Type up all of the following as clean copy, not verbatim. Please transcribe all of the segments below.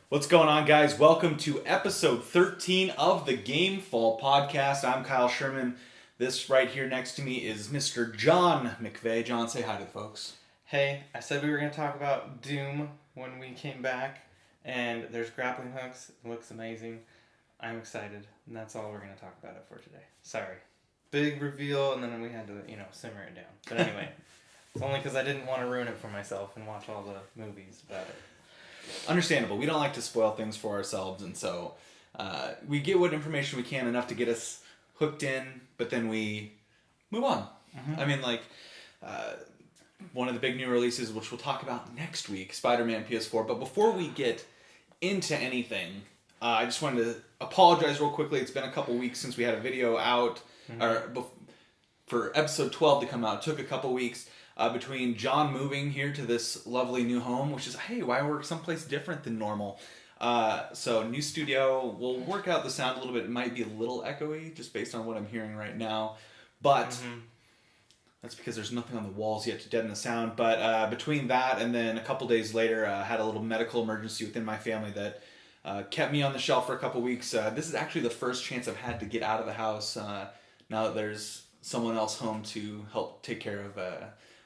What's going on, guys? Welcome to episode 13 of the Gamefall podcast. I'm Kyle Sherman. This right here next to me is Mr. John McVeigh. John, say hi to the folks. Hey, I said we were going to talk about Doom when we came back, and there's grappling hooks. It looks amazing. I'm excited, and that's all we're going to talk about it for today. Sorry. Big reveal, and then we had to, simmer it down. But anyway, it's only because I didn't want to ruin it for myself and watch all the movies about it. Understandable. We don't like to spoil things for ourselves, and so we get what information we can, enough to get us hooked in, but then we move on. Mm-hmm. I mean, one of the big new releases, which we'll talk about next week, Spider-Man PS4. But before we get into anything, I just wanted to apologize real quickly. It's been a couple weeks since we had a video out, for episode 12 to come out. It took a couple weeks. Between John moving here to this lovely new home, which is, hey, why we're someplace different than normal. So new studio, we'll work out the sound a little bit. It might be a little echoey just based on what I'm hearing right now. But that's because there's nothing on the walls yet to deaden the sound. But between that and then a couple days later, I had a little medical emergency within my family that kept me on the shelf for a couple weeks. This is actually the first chance I've had to get out of the house now that there's someone else home to help take care of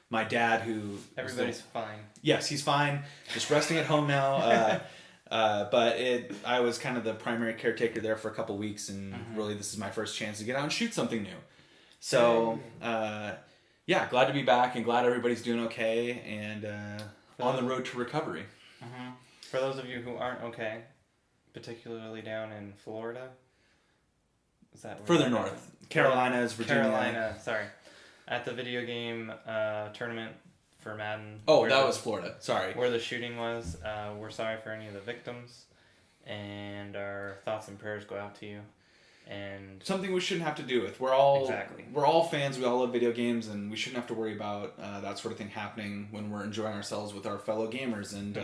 my dad, who... Everybody's fine. Yes, he's fine. Just resting at home now. But I was kind of the primary caretaker there for a couple weeks, and really this is my first chance to get out and shoot something new. So, glad to be back, and glad everybody's doing okay, and on the road to recovery. For those of you who aren't okay, particularly down in Florida, is that further north? Carolinas, Virginia. Carolina, sorry. At the video game tournament for Madden. Oh, that was Florida. Sorry. Where the shooting was. We're sorry for any of the victims, and our thoughts and prayers go out to you. And something we shouldn't have to do with. We're all fans. We all love video games, and we shouldn't have to worry about that sort of thing happening when we're enjoying ourselves with our fellow gamers. And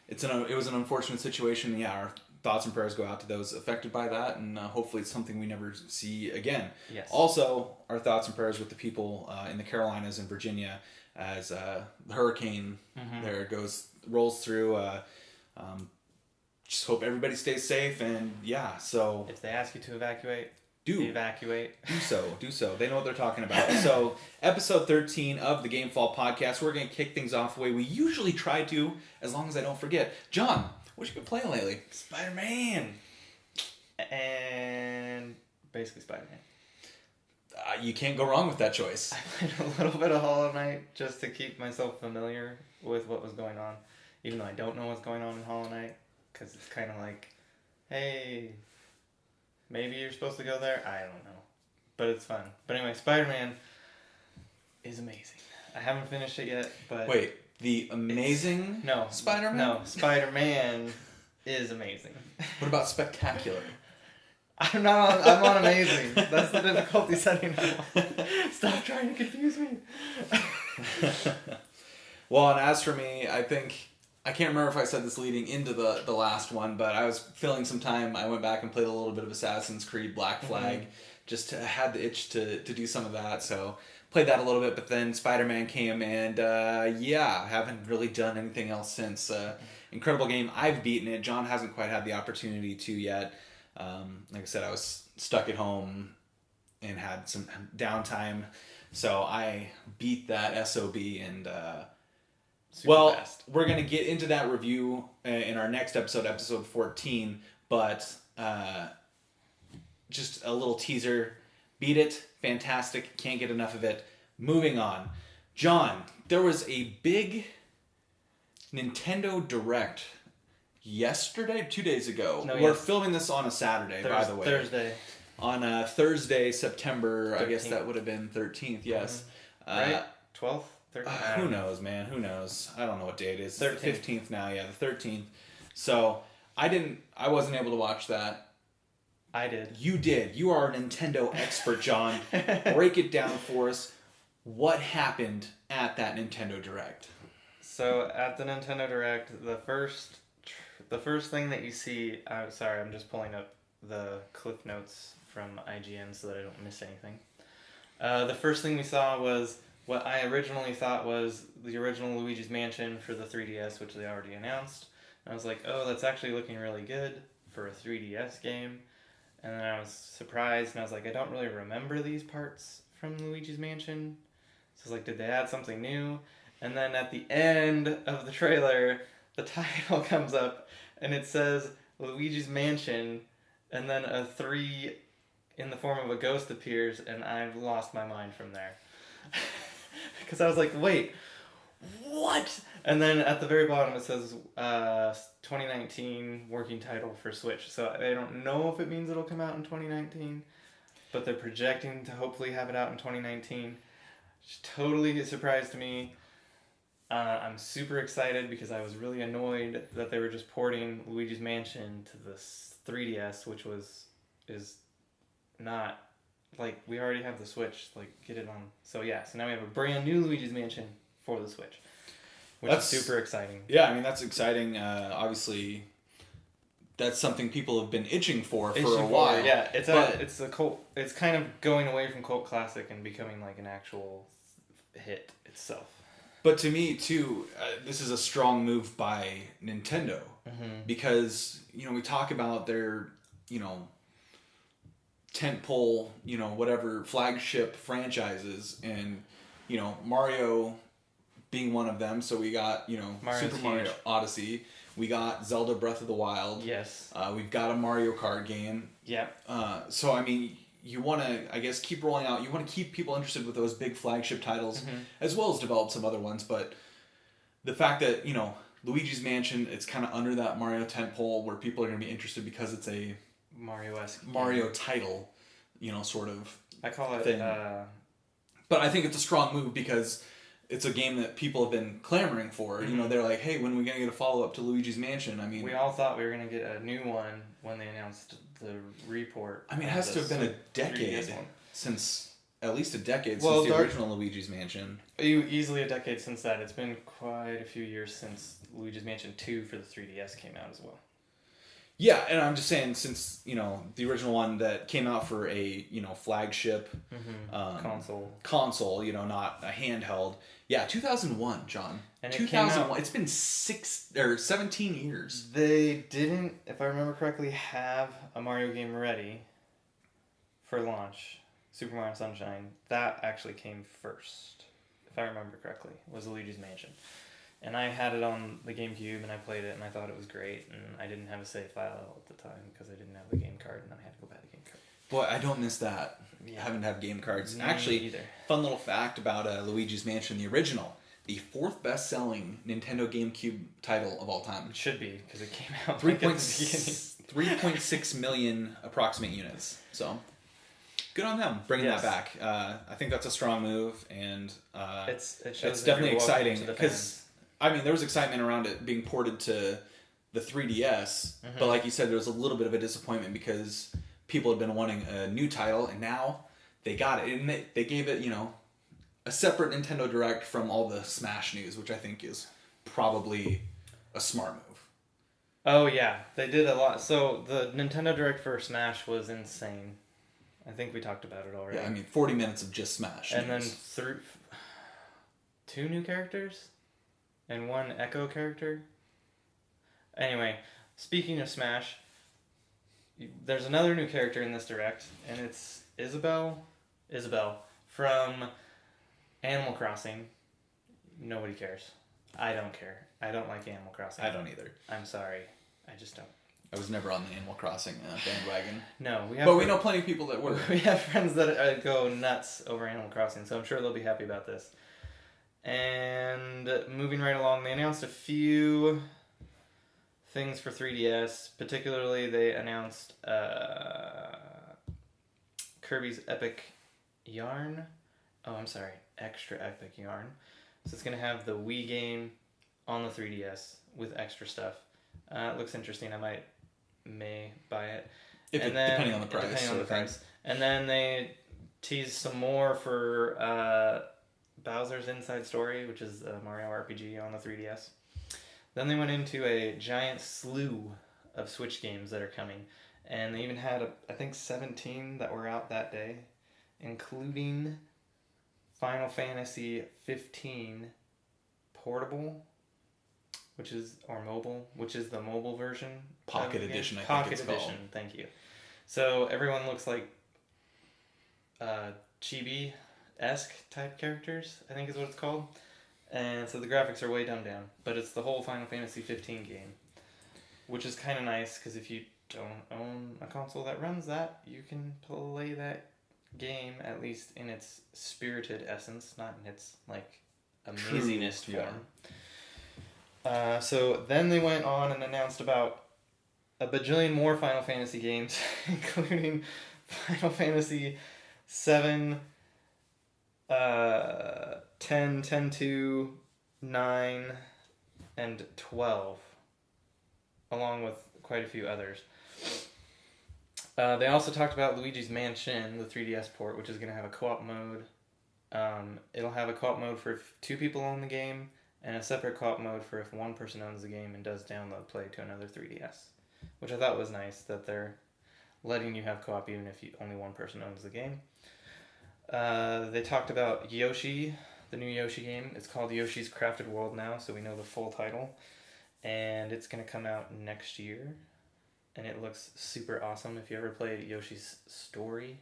it was an unfortunate situation. Yeah, our thoughts and prayers go out to those affected by that, and hopefully it's something we never see again. Yes. Also, our thoughts and prayers with the people in the Carolinas and Virginia as the hurricane there rolls through. Just hope everybody stays safe, and so... If they ask you to evacuate, evacuate. Do so. They know what they're talking about. So, episode 13 of the Gamefall podcast, we're going to kick things off the way we usually try to, as long as I don't forget. John, what you been playing lately? Spider-Man. And basically Spider-Man. You can't go wrong with that choice. I played a little bit of Hollow Knight just to keep myself familiar with what was going on, even though I don't know what's going on in Hollow Knight, because it's kind of like, hey, maybe you're supposed to go there? I don't know. But it's fun. But anyway, Spider-Man is amazing. I haven't finished it yet, but... Wait, the amazing Spider-Man? No, Spider-Man is amazing. What about spectacular? I'm on amazing. That's the difficulty setting now. Stop trying to confuse me. Well, and as for me, I can't remember if I said this leading into the last one, but I was filling some time. I went back and played a little bit of Assassin's Creed Black Flag. Just had the itch to do some of that, so played that a little bit, but then Spider-Man came, and haven't really done anything else since. Incredible game. I've beaten it. John hasn't quite had the opportunity to yet. Like I said, I was stuck at home and had some downtime, so I beat that SOB, and fast. We're going to get into that review in our next episode 14, but just a little teaser. Beat it. Fantastic. Can't get enough of it. Moving on. John, there was a big Nintendo Direct yesterday, 2 days ago. We're filming this on a Saturday, by the way. Thursday. On Thursday, September, 13th. I guess that would have been 13th, yes. Right? 12th? 13th? Who knows, man? Who knows? I don't know what day it is. 13th. It's the 15th now, the 13th. So, I wasn't able to watch that. I did. You did. You are a Nintendo expert, John. Break it down for us. What happened at that Nintendo Direct? So, at the Nintendo Direct, the first thing that you see... sorry, I'm just pulling up the cliff notes from IGN so that I don't miss anything. The first thing we saw was what I originally thought was the original Luigi's Mansion for the 3DS, which they already announced. And I was like, oh, that's actually looking really good for a 3DS game. And then I was surprised, and I was like, I don't really remember these parts from Luigi's Mansion. So I was like, did they add something new? And then at the end of the trailer, the title comes up, and it says Luigi's Mansion, and then a 3 in the form of a ghost appears, and I've lost my mind from there. Because I was like, wait, what? And then at the very bottom it says 2019 working title for Switch. So I don't know if it means it'll come out in 2019, but they're projecting to hopefully have it out in 2019. Which totally surprised me. I'm super excited because I was really annoyed that they were just porting Luigi's Mansion to the 3DS, which is not, like, we already have the Switch, like, get it on. So yeah, so now we have a brand new Luigi's Mansion for the Switch, which is super exciting. Yeah, I mean, that's exciting. Obviously, that's something people have been itching for a while. Yeah, it's a cult. It's kind of going away from cult classic and becoming like an actual hit itself. But to me, too, this is a strong move by Nintendo. Because, we talk about their, tentpole, whatever, flagship franchises, and, Mario being one of them. So we got, Super Mario Odyssey. We got Zelda Breath of the Wild. Yes. We've got a Mario Kart game. Yeah. So, I mean, you want to, I guess, keep rolling out. You want to keep people interested with those big flagship titles, as well as develop some other ones. But the fact that, Luigi's Mansion, it's kind of under that Mario tentpole where people are going to be interested because it's a Mario title, sort of I call it thing. But I think it's a strong move because it's a game that people have been clamoring for. They're like, hey, when are we going to get a follow-up to Luigi's Mansion? I mean, we all thought we were going to get a new one when they announced the report. I mean, it has to have been a decade since, at least a decade since the original Luigi's Mansion. Easily a decade since that. It's been quite a few years since Luigi's Mansion 2 for the 3DS came out as well. Yeah, and I'm just saying, since, the original one that came out for a, flagship console, not a handheld. Yeah, 2001, John. And 2001. It's been 17 years. They didn't, if I remember correctly, have a Mario game ready for launch. Super Mario Sunshine. That actually came first, if I remember correctly, was Luigi's Mansion. And I had it on the GameCube, and I played it, and I thought it was great. And I didn't have a save file at the time because I didn't have the game card, and I had to go buy the game card. Boy, I don't miss that. Yeah. Having to have game cards. Actually, either. Fun little fact about Luigi's Mansion, the original, the 4th best-selling Nintendo GameCube title of all time. It should be, because it came out 3.6 million approximate units. So, good on them bringing that back. I think that's a strong move, and it's definitely exciting because, I mean, there was excitement around it being ported to the 3DS, but like you said, there was a little bit of a disappointment because people had been wanting a new title, and now they got it. And they gave it, a separate Nintendo Direct from all the Smash news, which I think is probably a smart move. Oh, yeah. They did a lot. So the Nintendo Direct for Smash was insane. I think we talked about it already. Yeah, I mean, 40 minutes of just Smash and news. Then 2 new characters and 1 Echo character. Anyway, speaking of Smash, there's another new character in this Direct, and it's Isabelle from Animal Crossing. Nobody cares. I don't care. I don't like Animal Crossing. I don't either. I'm sorry. I just don't. I was never on the Animal Crossing bandwagon. No, we know plenty of people that were. We have friends that go nuts over Animal Crossing, so I'm sure they'll be happy about this. And moving right along, they announced a few things for 3DS. Particularly, they announced Kirby's Epic Yarn. Oh, I'm sorry, Extra Epic Yarn. So it's going to have the Wii game on the 3DS with extra stuff. It looks interesting. I may buy it. Depending on the price. And then they teased some more for Bowser's Inside Story, which is a Mario RPG on the 3DS. Then they went into a giant slew of Switch games that are coming. And they even had, I think, 17 that were out that day, including Final Fantasy 15 Portable. or mobile, which is the mobile version. Pocket Edition, I think Pocket it's Edition, called. thank you. So everyone looks like chibi-esque type characters, I think is what it's called. And so the graphics are way dumbed down, but it's the whole Final Fantasy 15 game, which is kind of nice because if you don't own a console that runs that, you can play that game at least in its spirited essence, not in its like amazingness form. So then they went on and announced about a bajillion more Final Fantasy games, including Final Fantasy 7, 10, 10-2, 9, and 12, along with quite a few others. They also talked about Luigi's Mansion, the 3DS port, which is going to have a co-op mode. It'll have a co-op mode for if 2 people own the game, and a separate co-op mode for if 1 person owns the game and does download play to another 3DS, which I thought was nice that they're letting you have co-op even if only 1 person owns the game. They talked about Yoshi, the new Yoshi game. It's called Yoshi's Crafted World now, so we know the full title. And it's going to come out next year. And it looks super awesome. If you ever played Yoshi's Story,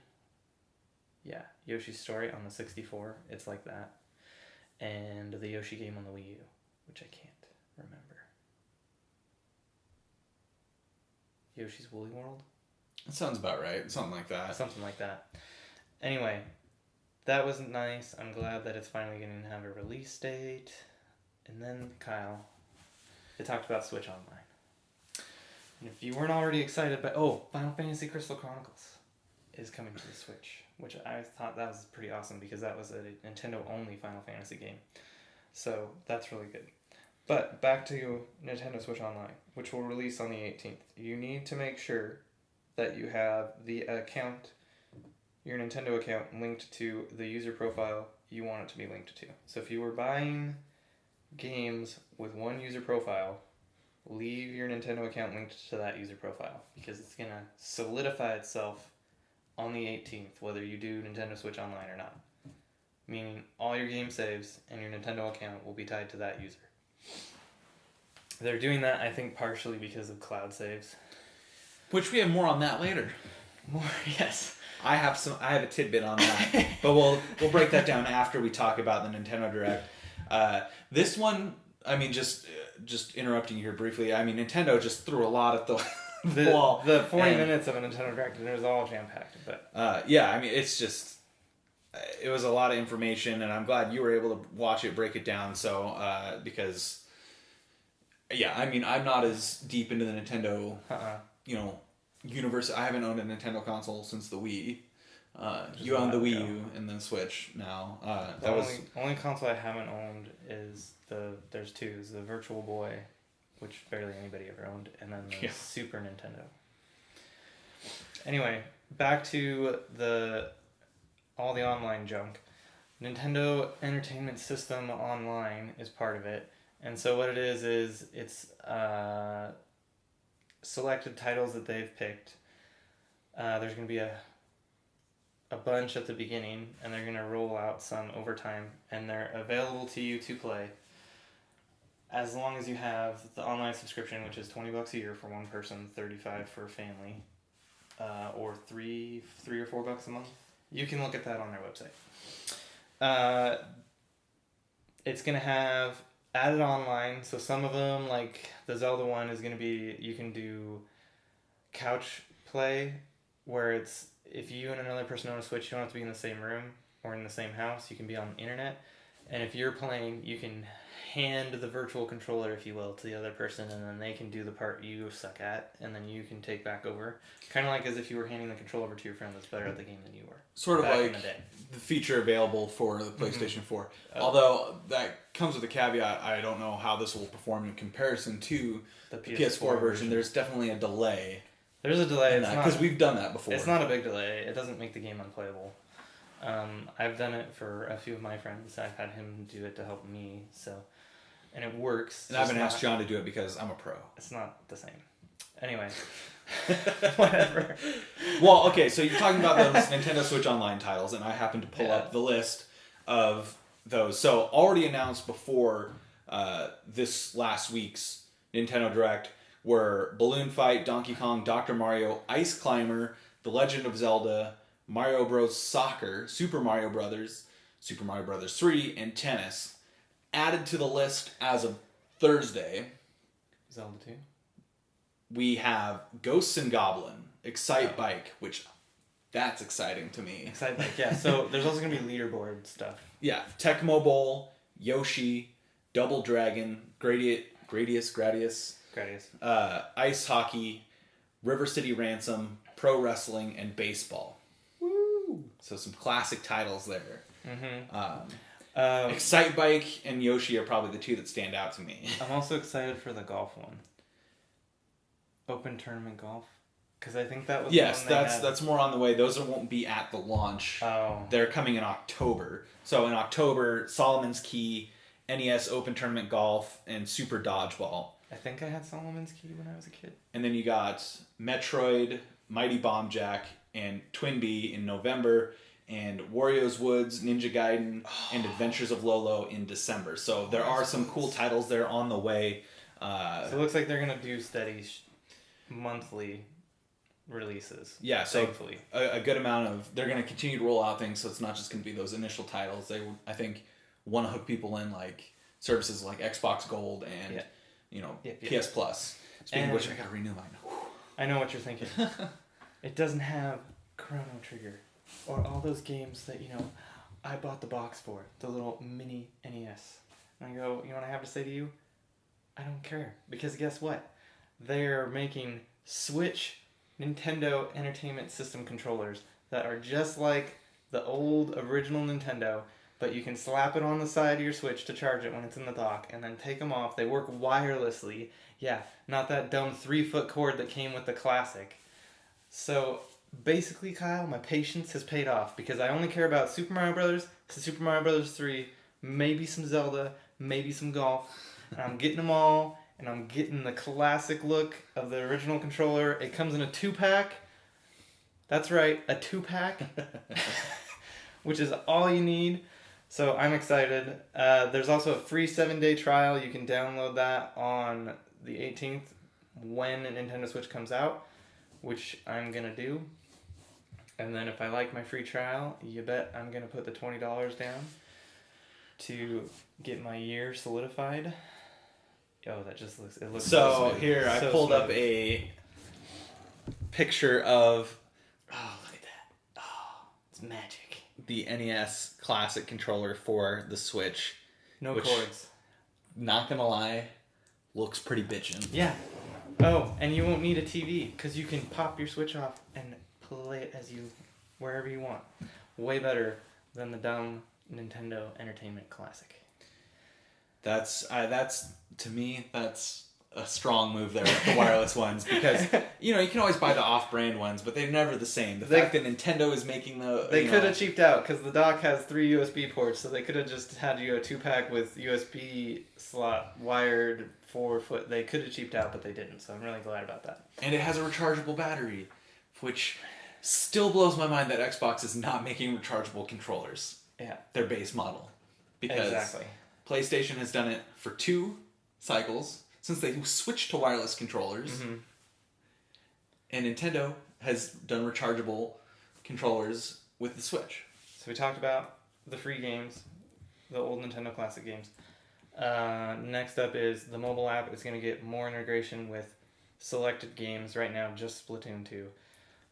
Yoshi's Story on the 64, it's like that. And the Yoshi game on the Wii U, which I can't remember. Yoshi's Woolly World? That sounds about right. Something like that. Something like that. Anyway, that was nice. I'm glad that it's finally going to have a release date. And then, Kyle, they talked about Switch Online. And if you weren't already excited, Final Fantasy Crystal Chronicles is coming to the Switch, which I thought that was pretty awesome because that was a Nintendo-only Final Fantasy game. So that's really good. But back to Nintendo Switch Online, which will release on the 18th. You need to make sure that you have the account, your Nintendo account, linked to the user profile you want it to be linked to. So if you were buying games with one user profile, leave your Nintendo account linked to that user profile because it's going to solidify itself on the 18th, whether you do Nintendo Switch Online or not. Meaning all your game saves and your Nintendo account will be tied to that user. They're doing that, I think, partially because of cloud saves. Which we have more on that later. More, yes. I have a tidbit on that, but we'll break that down after we talk about the Nintendo Direct. This one, I mean, just interrupting you here briefly. I mean, Nintendo just threw a lot at the wall. The 40 minutes of a Nintendo Direct, and it was all jam packed. But I mean, it's just it was a lot of information, and I'm glad you were able to watch it, break it down. So because I mean, I'm not as deep into the Nintendo, universe. I haven't owned a Nintendo console since the Wii. You own the Wii U and then Switch now. The only console I haven't owned is there's 2. Is the Virtual Boy, which barely anybody ever owned, and then the Super Nintendo. Anyway, back to all the online junk. Nintendo Entertainment System Online is part of it, and so what it is it's selected titles that they've picked. There's going to be a bunch at the beginning, and they're going to roll out some over time, and they're available to you to play as long as you have the online subscription, which is $20 a year for one person, $35 for a family, or $3 or $4 a month. You can look at that on their website. It's going to have added online, so some of them, like the Zelda one, is going to be, you can do couch play, where it's, if you and another person own a Switch, you don't have to be in the same room or in the same house. You can be on the internet. And if you're playing, you can hand the virtual controller, if you will, to the other person, and then they can do the part you suck at, and then you can take back over. Kind of like as if you were handing the controller over to your friend that's better at the game than you were. Sort of like the feature available for the PlayStation 4. Although that comes with a caveat, I don't know how this will perform in comparison to the PS4 version. There's definitely a delay. There's a delay because we've done that before. It's not a big delay. It doesn't make the game unplayable. I've done it for a few of my friends. I've had him do it to help me, and it works. And I haven't asked John to do it because I'm a pro. It's not the same. Anyway, whatever. Well, okay, so you're talking about those Nintendo Switch Online titles, and I happened to pull up the list of those. So already announced before this last week's Nintendo Direct were Balloon Fight, Donkey Kong, Dr. Mario, Ice Climber, The Legend of Zelda, Mario Bros. Soccer, Super Mario Brothers, Super Mario Brothers 3, and Tennis. Added to the list as of Thursday, Zelda 2. we have Ghosts and Goblin, Excite Bike, which that's exciting to me. Excite Bike, yeah. So there's also going to be leaderboard stuff. Yeah, Tecmo Bowl, Yoshi, Double Dragon, Gradius, Ice Hockey, River City Ransom, Pro Wrestling, and Baseball. Woo! So some classic titles there. Mm-hmm. Excite Bike and Yoshi are probably the two that stand out to me. I'm also excited for the golf one. Open Tournament Golf. Because I think that was yes, the one that's more on the way. Those won't be at the launch. Oh. They're coming in October. So in October, Solomon's Key, NES Open Tournament Golf, and Super Dodgeball. I think I had Solomon's Key when I was a kid. And then you got Metroid, Mighty Bomb Jack, and Twinbee in November, and Wario's Woods, Ninja Gaiden, and Adventures of Lolo in December. So there are some cool titles there on the way. So it looks like they're going to do steady monthly releases. Yeah, so thankfully. A good amount of... They're going to continue to roll out things, so it's not just going to be those initial titles. They, I think, want to hook people in, like, services like Xbox Gold and, PS Plus. Speaking of which, I got to renew mine. I know what you're thinking. It doesn't have Chrono Trigger or all those games that, I bought the box for, the little mini NES. And I go, you know what I have to say to you? I don't care. Because guess what? They're making Switch Nintendo Entertainment System controllers that are just like the old original Nintendo, but you can slap it on the side of your Switch to charge it when it's in the dock, and then take them off. They work wirelessly. Yeah, not that dumb 3-foot cord that came with the classic. So basically, Kyle, my patience has paid off because I only care about Super Mario Brothers, Super Mario Brothers 3, maybe some Zelda, maybe some golf, and I'm getting them all. And I'm getting the classic look of the original controller. It comes in a 2-pack. That's right, a 2-pack. Which is all you need. So I'm excited. There's also a free 7-day trial. You can download that on the 18th when a Nintendo Switch comes out, which I'm going to do. And then if I like my free trial, you bet I'm going to put the $20 down to get my year solidified. Oh, that just looks... It looks so smooth. Here, I pulled up a picture of... Oh, look at that. Oh, it's magic. The NES Classic controller for the Switch. No cords. Not gonna lie, looks pretty bitchin'. Yeah. Oh, and you won't need a TV, because you can pop your Switch off and play it wherever you want. Way better than the dumb Nintendo Entertainment Classic. That's to me, that's a strong move there with the wireless ones because you can always buy the off-brand ones, but they're never the same. The fact that Nintendo is making they could have cheaped out because the dock has 3 USB ports, so they could have just had you a 2-pack with USB slot wired 4-foot. They could have cheaped out, but they didn't. So I'm really glad about that. And it has a rechargeable battery, which still blows my mind that Xbox is not making rechargeable controllers. Yeah, their base model, because exactly. PlayStation has done it for 2 cycles since they switched to wireless controllers. Mm-hmm. And Nintendo has done rechargeable controllers with the Switch. So we talked about the free games, the old Nintendo Classic games. Next up is the mobile app is going to get more integration with selected games. Right now, just Splatoon 2.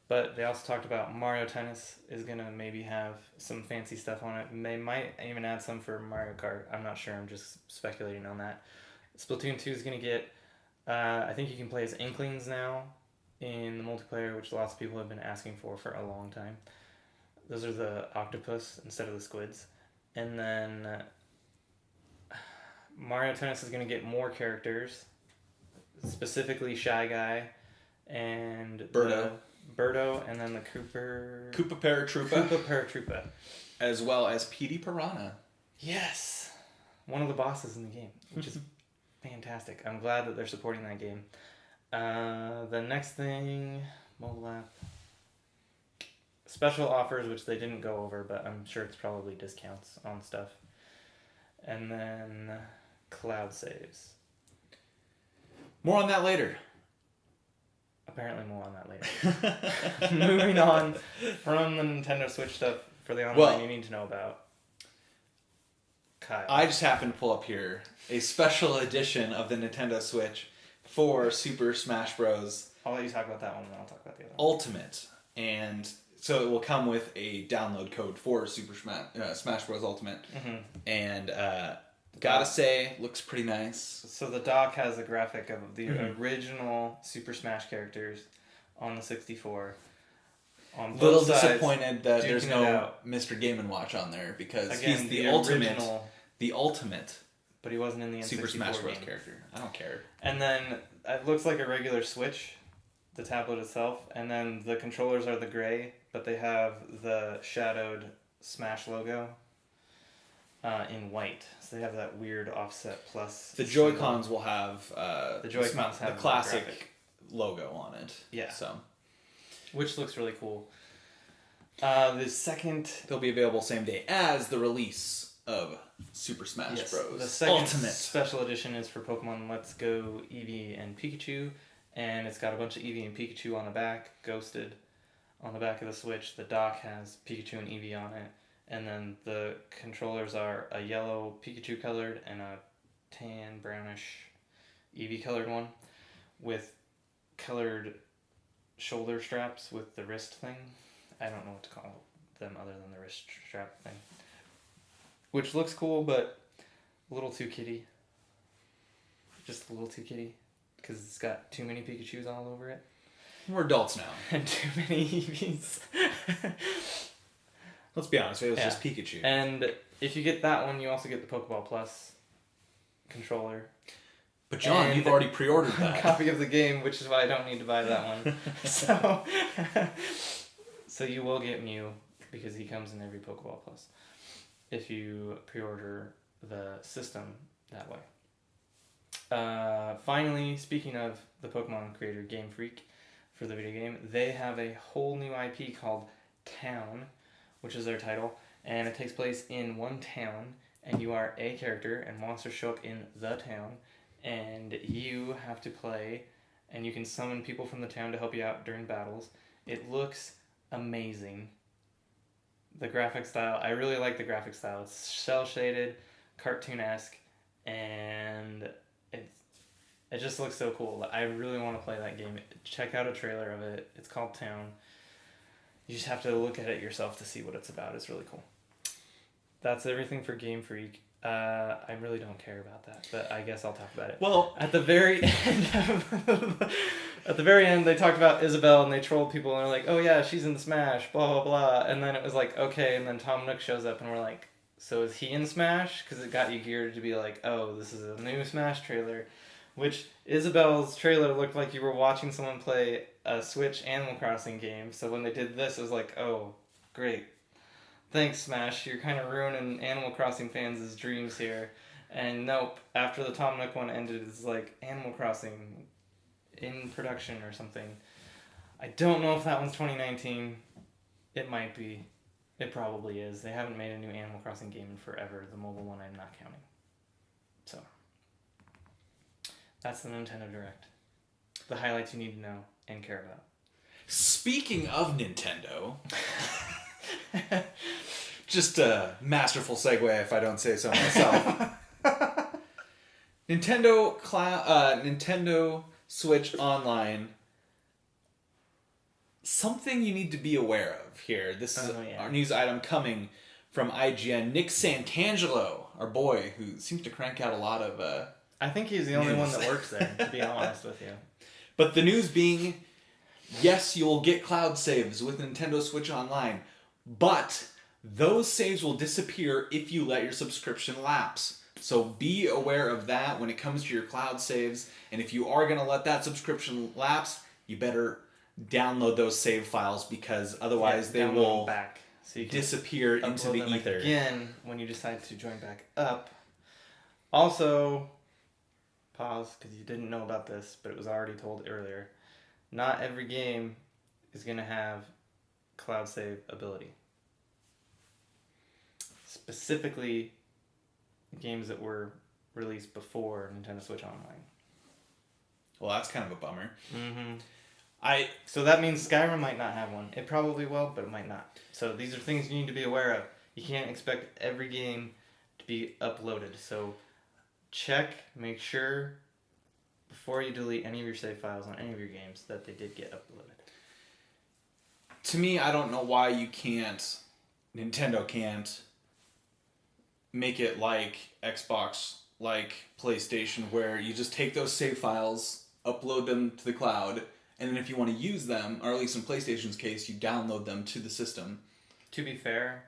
But they also talked about Mario Tennis is going to maybe have some fancy stuff on it. They might even add some for Mario Kart. I'm not sure. I'm just speculating on that. Splatoon 2 is going to get... I think you can play as Inklings now in the multiplayer, which lots of people have been asking for a long time. Those are the octopus instead of the squids. And then Mario Tennis is going to get more characters, specifically Shy Guy and Birdo, and then the Koopa Paratroopa. As well as Petey Piranha. Yes! One of the bosses in the game, which is fantastic. I'm glad that they're supporting that game. The next thing, mobile app. Special offers, which they didn't go over, but I'm sure it's probably discounts on stuff. And then cloud saves. More on that later. Apparently more on that later. Moving on from the Nintendo Switch stuff for the online Well, you need to know about. Kyle. I just happened to pull up here a special edition of the Nintendo Switch for Super Smash Bros. I'll let you talk about that one, and then I'll talk about the other one. Ultimate, and so it will come with a download code for Super Smash Bros. Ultimate, and gotta say, looks pretty nice. So the dock has a graphic of the original Super Smash characters on the 64. On both Little sides, disappointed that there's duking no it out. Mr. Game & Watch on there because Again, he's the ultimate, original, the ultimate but he wasn't in the N64 Super Smash Bros. game. character. I don't care. And then it looks like a regular Switch, the tablet itself, and then the controllers are the gray, but they have the shadowed Smash logo in white. So they have that weird offset plus. The Joy-Cons will have the Joy-Cons have the classic graphic logo on it. Yeah. So which looks really cool. The second. they'll be available same day as the release of Super Smash Bros. The second Ultimate. special edition is for Pokemon Let's Go Eevee and Pikachu, and it's got a bunch of Eevee and Pikachu on the back, ghosted on the back of the Switch. The dock has Pikachu and Eevee on it, and then the controllers are a yellow Pikachu colored and a tan brownish Eevee colored one with colored shoulder straps with the wrist thing. I don't know what to call them other than the wrist strap thing. Which looks cool, but a little too kiddie. Just a little too kiddie. Because it's got too many Pikachus all over it. We're adults now. And too many Eevees. Let's be honest, it was just Pikachu. And if you get that one, you also get the Pokeball Plus controller. But John, and you've already pre-ordered a that. copy of the game, which is why I don't need to buy that one. So you will get Mew, because he comes in every Pokeball Plus, if you pre-order the system that way. Finally, speaking of the Pokemon creator Game Freak for the video game, they have a whole new IP called Town, which is their title, and it takes place in one town, and you are a character, and monsters show up in the town, and you have to play, and you can summon people from the town to help you out during battles. It looks amazing. The graphic style, I really like the graphic style. It's cel-shaded, cartoon-esque, and it just looks so cool. I really want to play that game. Check out a trailer of it. It's called Town. You just have to look at it yourself to see what it's about. It's really cool. That's everything for Game Freak. I really don't care about that, but I guess I'll talk about it. Well, at the very end, they talked about Isabelle and they trolled people and they're like, "Oh yeah, she's in Smash," blah blah blah, and then it was like, okay, and then Tom Nook shows up and we're like, so is he in Smash? Because it got you geared to be like, oh, this is a new Smash trailer, which Isabelle's trailer looked like you were watching someone play a Switch Animal Crossing game. So when they did this, it was like, oh, great. Thanks, Smash. You're kind of ruining Animal Crossing fans' dreams here. And nope, after the Tom Nook one ended, it's like Animal Crossing in production or something. I don't know if that one's 2019. It might be. It probably is. They haven't made a new Animal Crossing game in forever. The mobile one I'm not counting. So, that's the Nintendo Direct. The highlights you need to know and care about. Speaking of Nintendo... Just a masterful segue, if I don't say so myself. Nintendo Switch Online. Something you need to be aware of here. This is our news item coming from IGN. Nick Santangelo, our boy, who seems to crank out a lot of I think he's the only one that works there, to be honest with you. But the news being, yes, you'll get cloud saves with Nintendo Switch Online, but those saves will disappear if you let your subscription lapse. So be aware of that when it comes to your cloud saves. And if you are going to let that subscription lapse, you better download those save files because otherwise they will back. So you can disappear into the them ether. Again, when you decide to join back up. Also, pause because you didn't know about this, but it was already told earlier. Not every game is going to have cloud save ability. Specifically, games that were released before Nintendo Switch Online. Well, that's kind of a bummer. Mm-hmm. I So that means Skyrim might not have one. It probably will, but it might not. So these are things you need to be aware of. You can't expect every game to be uploaded. So check, make sure before you delete any of your save files on any of your games that they did get uploaded. To me, I don't know why Nintendo can't make it like Xbox, like PlayStation, where you just take those save files, upload them to the cloud, and then if you want to use them, or at least in PlayStation's case, you download them to the system. To be fair,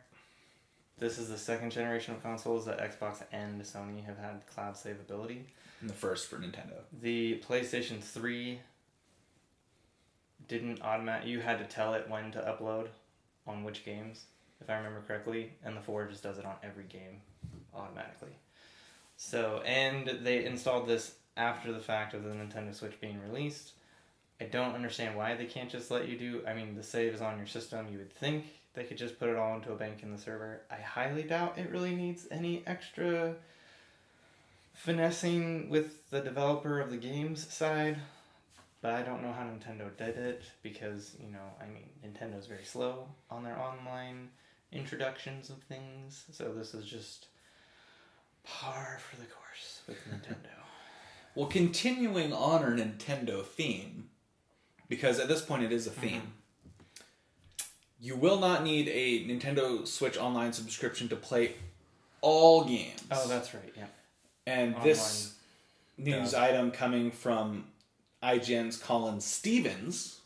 this is the second generation of consoles that Xbox and Sony have had cloud save ability. And the first for Nintendo. The PlayStation 3 didn't automatic. You had to tell it when to upload on which games, if I remember correctly, and the 4 just does it on every game automatically. So, and they installed this after the fact of the Nintendo Switch being released. I don't understand why they can't just let you do... I mean, the save is on your system. You would think they could just put it all into a bank in the server. I highly doubt it really needs any extra finessing with the developer of the games side. But I don't know how Nintendo did it because, Nintendo's very slow on their online introductions of things. So this is just par for the course with Nintendo. Well, continuing on our Nintendo theme, because at this point it is a theme, you will not need a Nintendo Switch Online subscription to play all games. Oh, that's right, yeah. And Online. This news item coming from IGN's Colin Stevens.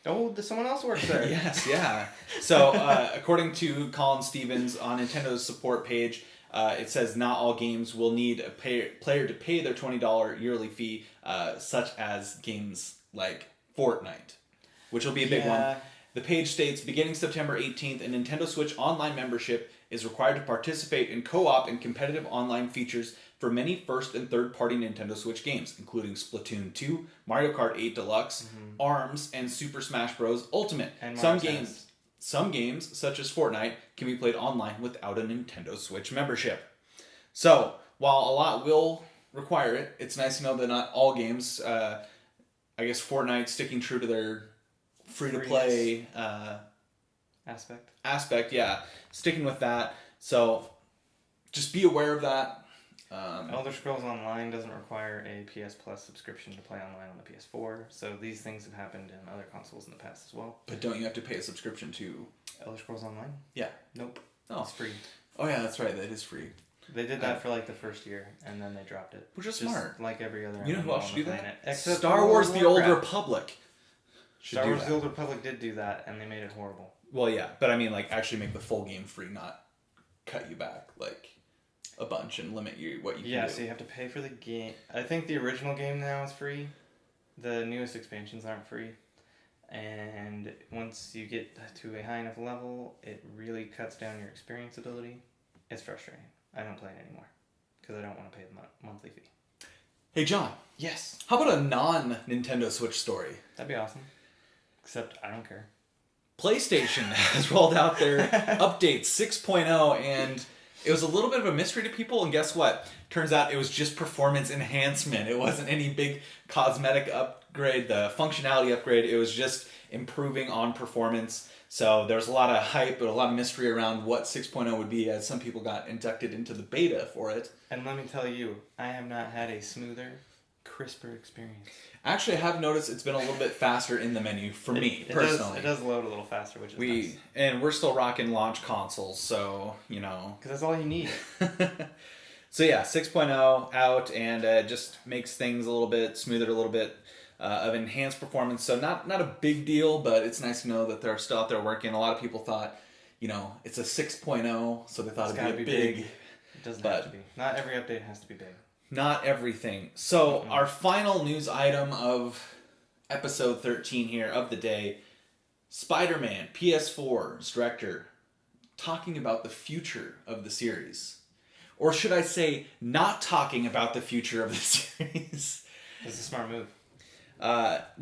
Oh, someone else works there. Yes, yeah. So, according to Colin Stevens on Nintendo's support page, it says not all games will need a player to pay their $20 yearly fee, such as games like Fortnite, which will be a big one. The page states, beginning September 18th, a Nintendo Switch Online membership is required to participate in co-op and competitive online features for many first and third-party Nintendo Switch games, including Splatoon 2, Mario Kart 8 Deluxe, ARMS, and Super Smash Bros. Ultimate. And Some games, such as Fortnite, can be played online without a Nintendo Switch membership. So, while a lot will require it, it's nice to know that not all games, I guess Fortnite sticking true to their free-to-play aspect, yeah, sticking with that. So, just be aware of that. Elder Scrolls Online doesn't require a PS Plus subscription to play online on the PS4, so these things have happened in other consoles in the past as well. But don't you have to pay a subscription to Elder Scrolls Online? Yeah. Nope. Oh. It's free. Oh yeah, that's right. That is free. They did that for like the first year, and then they dropped it. Which is just smart. like every other. You know who else should do planet. that? Except Star Wars: The Old Republic. Star Wars: The Old Republic did do that, and they made it horrible. Well, yeah, but I mean, like, actually make the full game free, not cut you back like a bunch and limit you what you can do. Yeah, so you have to pay for the game. I think the original game now is free. The newest expansions aren't free. And once you get to a high enough level, it really cuts down your experience ability. It's frustrating. I don't play it anymore because I don't want to pay the monthly fee. Hey, John. Yes. How about a non-Nintendo Switch story? That'd be awesome. Except I don't care. PlayStation has rolled out their update 6.0, and it was a little bit of a mystery to people, and guess what? Turns out it was just performance enhancement. It wasn't any big cosmetic upgrade, the functionality upgrade. It was just improving on performance. So there was a lot of hype, but a lot of mystery around what 6.0 would be, as some people got inducted into the beta for it. And let me tell you, I have not had a smoother, crisper experience. Actually, I have noticed it's been a little bit faster in the menu for me, personally. It does load a little faster, which is nice. And we're still rocking launch consoles, so, Because that's all you need. So yeah, 6.0 out, and just makes things a little bit smoother, a little bit of enhanced performance. So not a big deal, but it's nice to know that they're still out there working. A lot of people thought, it's a 6.0, so they thought it'd be big. It doesn't have to be. Not every update has to be big. Not everything. So our final news item of episode 13 here of the day, Spider-Man PS4's director talking about the future of the series. Or should I say, not talking about the future of the series. It's a smart move.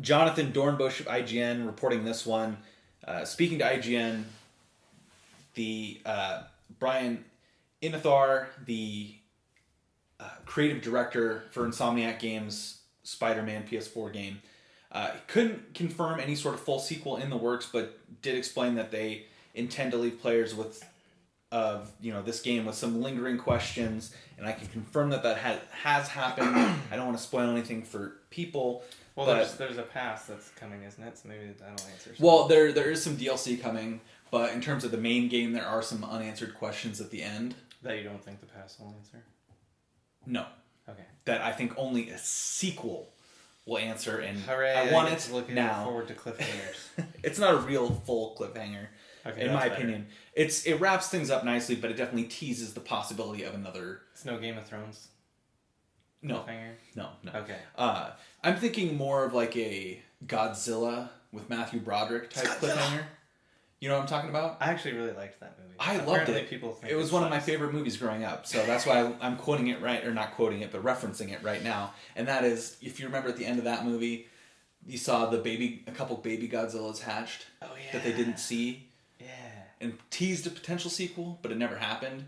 Jonathan Dornbush of IGN reporting this one. Speaking to IGN, the Brian Inathar, the creative director for Insomniac Games' Spider-Man PS4 game. Couldn't confirm any sort of full sequel in the works, but did explain that they intend to leave players with this game with some lingering questions, and I can confirm that has happened. I don't want to spoil anything for people. Well, but there's a pass that's coming, isn't it? So maybe that'll answer something. Well, there is some DLC coming, but in terms of the main game, there are some unanswered questions at the end. That you don't think the pass will answer? No. Okay. That I think only a sequel will answer, and Hooray, I want it looking now. forward to cliffhangers. It's not a real full cliffhanger, Okay, in my better. opinion. It wraps things up nicely, but it definitely teases the possibility of another. It's no Game of Thrones No, cliffhanger? no. Okay. I'm thinking more of like a Godzilla with Matthew Broderick type cliffhanger. You know what I'm talking about? I actually really liked that movie. I loved Apparently it. People think It was one of my sucks. favorite movies growing up, so that's why I'm quoting it right, or not quoting it, but referencing it right now. And that is, if you remember at the end of that movie, you saw a couple baby Godzillas hatched that they didn't see, and teased a potential sequel, but it never happened.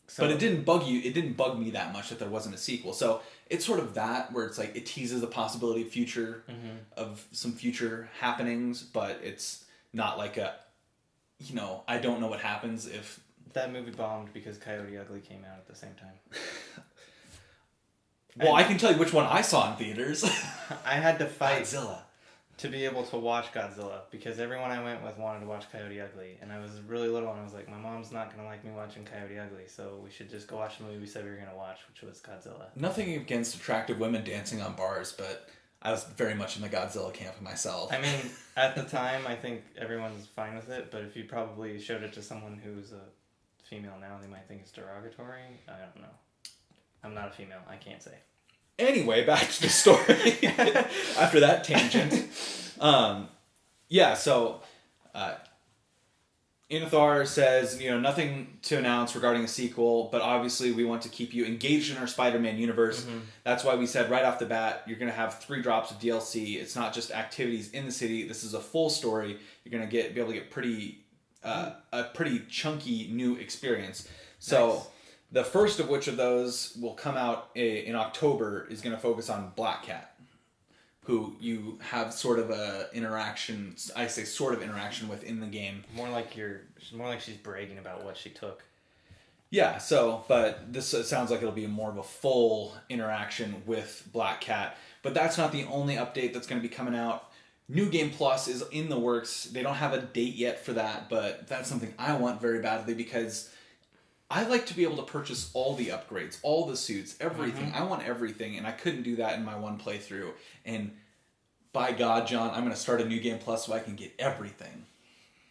So, But it didn't bug you. It didn't bug me that much that there wasn't a sequel. So it's sort of that where it's like it teases the possibility of some future happenings, but it's not like I don't know what happens if. that movie bombed because Coyote Ugly came out at the same time. Well, I can tell you which one I saw in theaters. I had to fight Godzilla. to be able to watch Godzilla because everyone I went with wanted to watch Coyote Ugly, and I was really little and I was like, my mom's not gonna like me watching Coyote Ugly, so we should just go watch the movie we said we were gonna watch, which was Godzilla. Nothing against attractive women dancing on bars, but I was very much in the Godzilla camp myself. I mean, at the time, I think everyone's fine with it, but if you probably showed it to someone who's a female now, they might think it's derogatory. I don't know. I'm not a female. I can't say. Anyway, back to the story. After that tangent. Inathar says, nothing to announce regarding a sequel, but obviously we want to keep you engaged in our Spider-Man universe. Mm-hmm. That's why we said right off the bat, you're going to have 3 drops of DLC. It's not just activities in the city. This is a full story. You're going to be able to get a pretty chunky new experience. So nice. The first of which of those will come out in October is going to focus on Black Cat, who you have sort of a interaction. I say sort of interaction with in the game. More like she's bragging about what she took. Yeah. But this sounds like it'll be more of a full interaction with Black Cat. But that's not the only update that's going to be coming out. New Game Plus is in the works. They don't have a date yet for that, but that's something I want very badly because I like to be able to purchase all the upgrades, all the suits, everything. Mm-hmm. I want everything, and I couldn't do that in my one playthrough. And by God, John, I'm going to start a New Game Plus so I can get everything.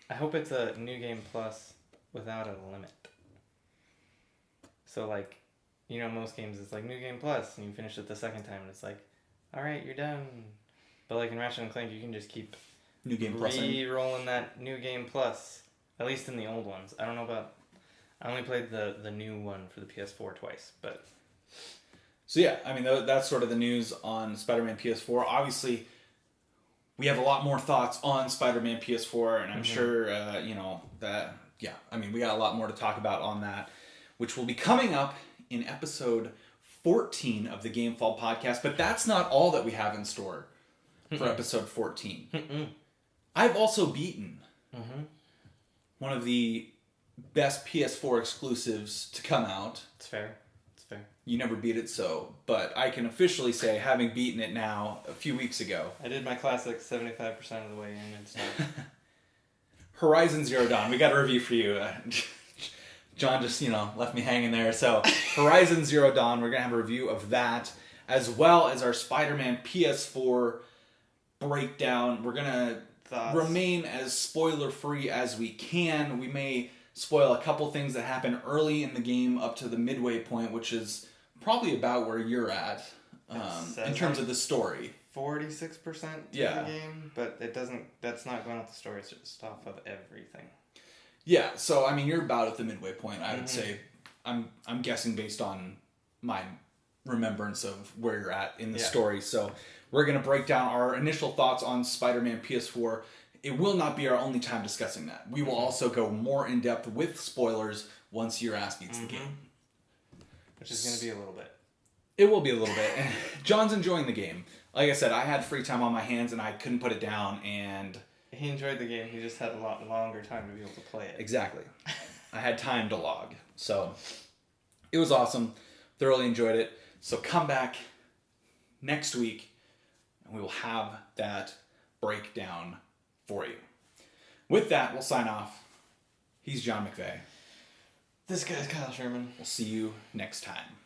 I hope it's a New Game Plus without a limit. So, most games, it's like New Game Plus, and you finish it the second time, and it's like, all right, you're done. But in Ratchet & Clank, you can just keep New Game Plus re-rolling that New Game Plus, at least in the old ones. I don't know about... I only played the new one for the PS4 twice, but... So yeah, I mean, that's sort of the news on Spider-Man PS4. Obviously, we have a lot more thoughts on Spider-Man PS4, and I'm sure, we got a lot more to talk about on that, which will be coming up in episode 14 of the Gamefall podcast, but that's not all that we have in store for episode 14. I've also beaten one of the best PS4 exclusives to come out. It's fair. You never beat it, but I can officially say, having beaten it now a few weeks ago. I did my classic 75% of the way in. It's not... Horizon Zero Dawn. We got a review for you. John just, left me hanging there. So, Horizon Zero Dawn, we're going to have a review of that, as well as our Spider-Man PS4 breakdown. We're going to remain as spoiler-free as we can. We may spoil a couple things that happen early in the game up to the midway point, which is probably about where you're at in terms of the story. 46% of the game, but it doesn't. That's not going off the story. It's just off of everything. Yeah, so I mean, you're about at the midway point. I would say. I'm guessing based on my remembrance of where you're at in the story. So we're gonna break down our initial thoughts on Spider-Man PS4. It will not be our only time discussing that. We will also go more in depth with spoilers once your ass beats the game. Which is going to be a little bit. It will be a little bit. John's enjoying the game. Like I said, I had free time on my hands and I couldn't put it down, and He enjoyed the game. He just had a lot longer time to be able to play it. exactly. I had time to log. So it was awesome. Thoroughly enjoyed it. So come back next week and we will have that breakdown for you. With that, we'll sign off. He's John McVeigh. This guy's Kyle Sherman. We'll see you next time.